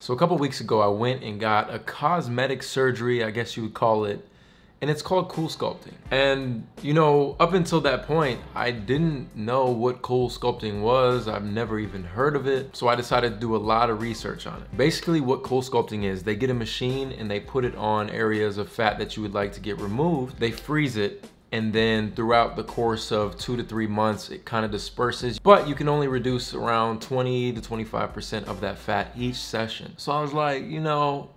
So a couple weeks ago, I went and got a cosmetic surgery, I guess you would call it, and it's called Coolsculpting. And you know, up until that point, I didn't know what Coolsculpting was. I've never even heard of it. So I decided to do a lot of research on it. Basically what Coolsculpting is, they get a machine and they put it on areas of fat that you would like to get removed. They freeze it, and then throughout the course of 2 to 3 months, it kind of disperses, but you can only reduce around 20 to 25% of that fat each session. So I was like, you know,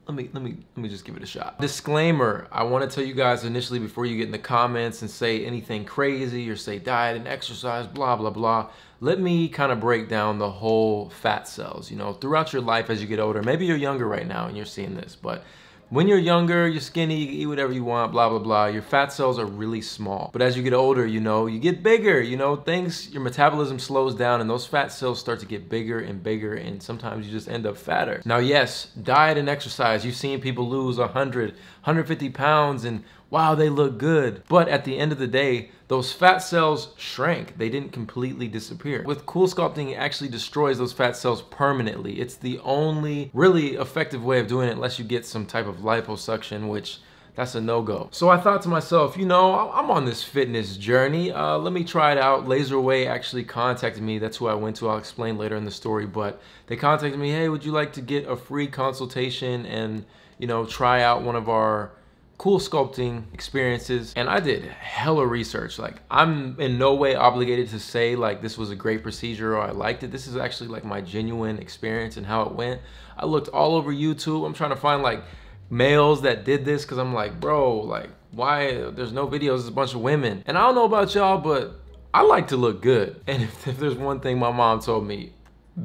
let me just give it a shot. Disclaimer, I want to tell you guys initially before you get in the comments and say anything crazy or say diet and exercise, blah, blah, blah. Let me kind of break down the whole fat cells, you know, throughout your life as you get older. Maybe you're younger right now and you're seeing this, but when you're younger, you're skinny, you can eat whatever you want, blah, blah, blah. Your fat cells are really small. But as you get older, you know, you get bigger, you know, your metabolism slows down and those fat cells start to get bigger and bigger, and sometimes you just end up fatter. Now, yes, diet and exercise, you've seen people lose 100, 150 pounds and wow, they look good. But at the end of the day, those fat cells shrank. They didn't completely disappear. With Coolsculpting, it actually destroys those fat cells permanently. It's the only really effective way of doing it unless you get some type of liposuction, which that's a no-go. So I thought to myself, you know, I'm on this fitness journey. Let me try it out. Laserway actually contacted me. That's who I went to. I'll explain later in the story, but they contacted me, hey, would you like to get a free consultation and, you know, try out one of our Coolsculpting experiences? And I did hella research. Like, I'm in no way obligated to say like this was a great procedure or I liked it. This is actually like my genuine experience and how it went. I looked all over YouTube. I'm trying to find like males that did this because I'm like, bro, like why there's no videos? There's a bunch of women. And I don't know about y'all, but I like to look good. And if there's one thing my mom told me,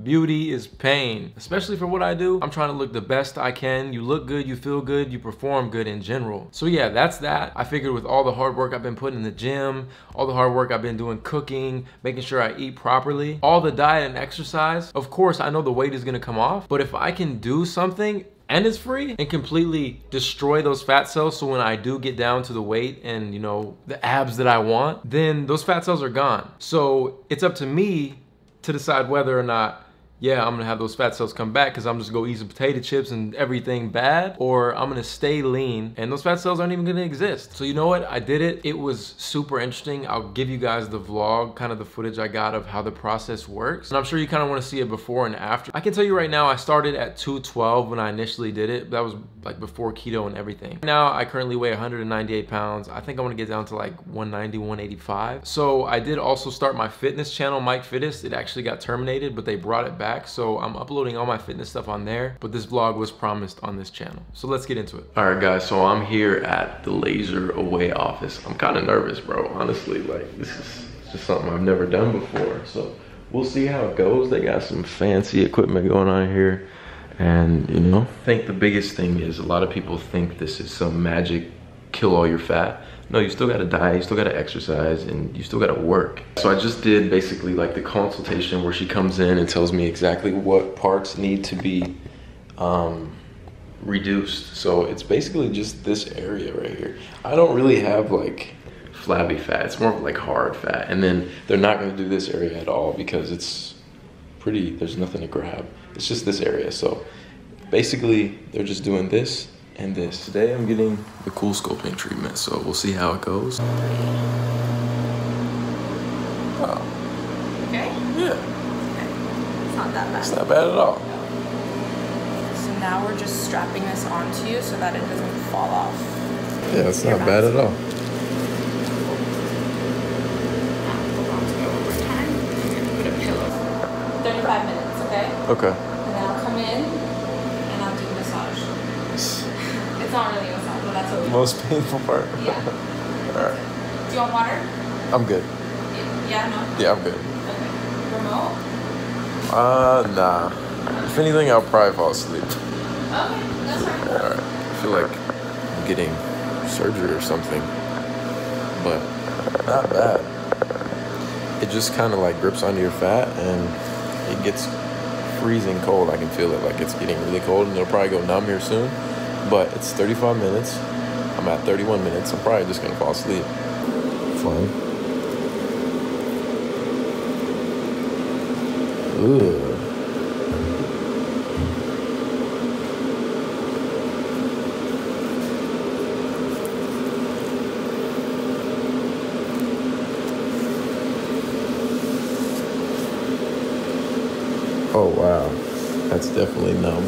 beauty is pain, especially for what I do. I'm trying to look the best I can. You look good, you feel good, you perform good in general. So yeah, that's that. I figured with all the hard work I've been putting in the gym, all the hard work I've been doing cooking, making sure I eat properly, all the diet and exercise, of course I know the weight is gonna come off, but if I can do something and it's free and completely destroy those fat cells, so when I do get down to the weight and, you know, the abs that I want, then those fat cells are gone. So it's up to me to decide whether or not, yeah, I'm gonna have those fat cells come back because I'm just gonna eat some potato chips and everything bad, or I'm gonna stay lean and those fat cells aren't even gonna exist. So you know what, I did it. It was super interesting. I'll give you guys the vlog, kind of the footage I got of how the process works. And I'm sure you kind of want to see it before and after. I can tell you right now, I started at 212 when I initially did it. That was like before keto and everything. Now I currently weigh 198 pounds. I think I want to get down to like 190, 185. So I did also start my fitness channel, Mike Fittest. It actually got terminated, but they brought it back. So I'm uploading all my fitness stuff on there, but this vlog was promised on this channel. So let's get into it. All right guys, so I'm here at the Laser Away office. I'm kind of nervous, bro, honestly. Like, this is just something I've never done before. So we'll see how it goes. They got some fancy equipment going on here. And you know, I think the biggest thing is a lot of people think this is some magic kill all your fat. No, you still gotta diet, you still gotta exercise, and you still gotta work. So I just did basically like the consultation where she comes in and tells me exactly what parts need to be reduced. So it's basically just this area right here. I don't really have like flabby fat, it's more of like hard fat. And then they're not gonna do this area at all because it's pretty, there's nothing to grab. It's just this area. So basically they're just doing this and this. Today I'm getting the Coolsculpting treatment, so we'll see how it goes. Oh. Okay? Yeah. Okay. It's not that bad. It's not bad at all. So now we're just strapping this onto you so that it doesn't fall off. Yeah, it's not bad at all. Hold on to it one more time. Put a pillow. 35 minutes, okay? Okay. And then I'll come in and I'll do massage. It's not really a massage, but that's okay. Most painful part? Yeah. Alright. Do you want water? I'm good. Yeah, no? Yeah, I'm good. Okay. Remote? Nah. If anything, I'll probably fall asleep. Okay, that's fine. Alright. I feel like I'm getting surgery or something, but not bad. It just kind of like grips onto your fat and it gets freezing cold. I can feel it, like it's getting really cold, and it'll probably go numb here soon. But it's 35 minutes. I'm at 31 minutes. I'm probably just gonna fall asleep. Fine. Ooh. That's definitely numb.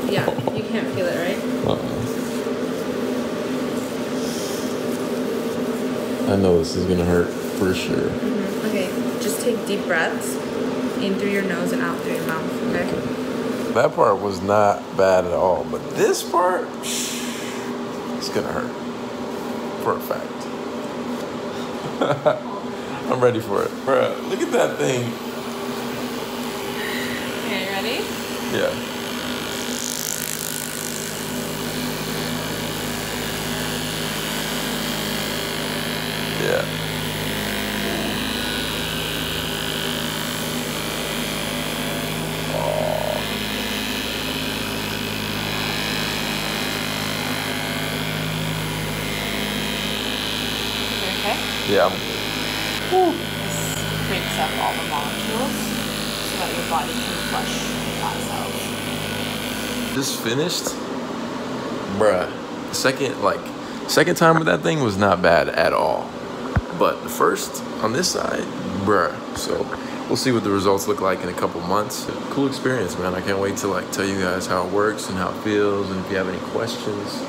Yeah, you can't feel it, right? I know this is gonna hurt for sure. Okay, just take deep breaths in through your nose and out through your mouth, okay? That part was not bad at all, but this part, it's gonna hurt for a fact. I'm ready for it. Bruh, look at that thing. Okay, ready? Yeah. Yeah. Okay? Yeah. This breaks up all the molecules so that your body can flush fat cells. Just finished. Bruh. Second time with that thing was not bad at all. But the first on this side, bruh. So we'll see what the results look like in a couple months. Cool experience, man. I can't wait to tell you guys how it works and how it feels, and if you have any questions,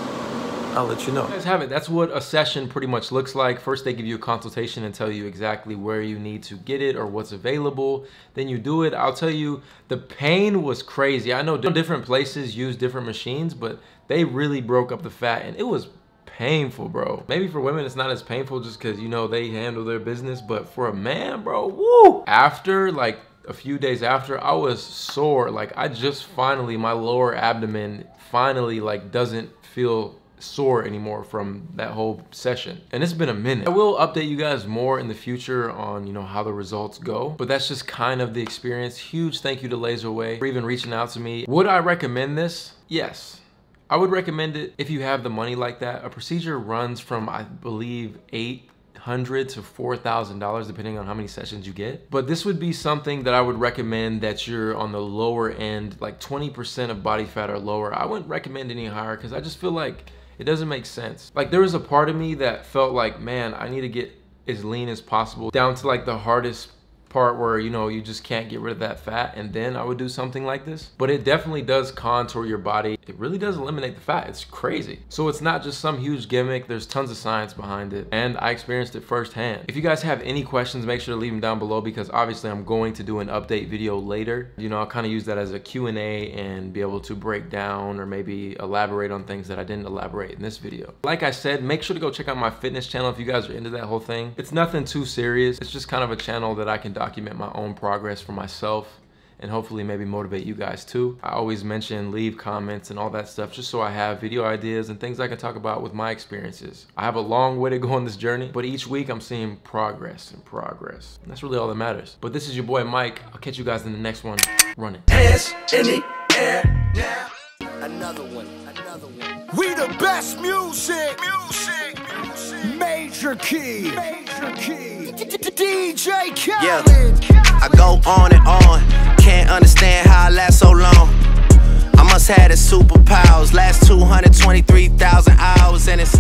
I'll let you know. You guys have it. That's what a session pretty much looks like. First, they give you a consultation and tell you exactly where you need to get it or what's available. Then you do it. I'll tell you, the pain was crazy. I know different places use different machines, but they really broke up the fat, and it was painful, bro. Maybe for women it's not as painful just because, you know, they handle their business, but for a man, bro, woo! After, a few days after, I was sore. I just finally, my lower abdomen finally, doesn't feel sore anymore from that whole session. And it's been a minute. I will update you guys more in the future on, you know, how the results go, but that's just kind of the experience. Huge thank you to Laserway for even reaching out to me. Would I recommend this? Yes. I would recommend it if you have the money like that. A procedure runs from, I believe, $800 to $4,000 depending on how many sessions you get. But this would be something that I would recommend that you're on the lower end, 20% of body fat or lower. I wouldn't recommend any higher because I just feel like it doesn't make sense. There was a part of me that felt like, man, I need to get as lean as possible down to the hardest part where, you know, you just can't get rid of that fat, and then I would do something like this. But it definitely does contour your body. It really does eliminate the fat. It's crazy. So it's not just some huge gimmick. There's tons of science behind it, and I experienced it firsthand. If you guys have any questions, make sure to leave them down below, because obviously I'm going to do an update video later. You know, I'll kind of use that as a Q&A and be able to break down or maybe elaborate on things that I didn't elaborate in this video. Like I said, make sure to go check out my fitness channel if you guys are into that whole thing. It's nothing too serious. It's just kind of a channel that I can document my own progress for myself and hopefully maybe motivate you guys too. I always mention leave comments and all that stuff just so I have video ideas and things I can talk about with my experiences. I have a long way to go on this journey, but each week I'm seeing progress and progress. And that's really all that matters. But this is your boy Mike. I'll catch you guys in the next one. Run it. Hands in the air now. Another one. We the best music. Major key. DJ Khaled. Yeah, I go on and on. Can't understand how I last so long. I must have the superpowers. Last 223,000 hours, and it's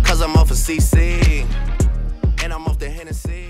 'cause I'm off of CC and I'm off the Hennessy.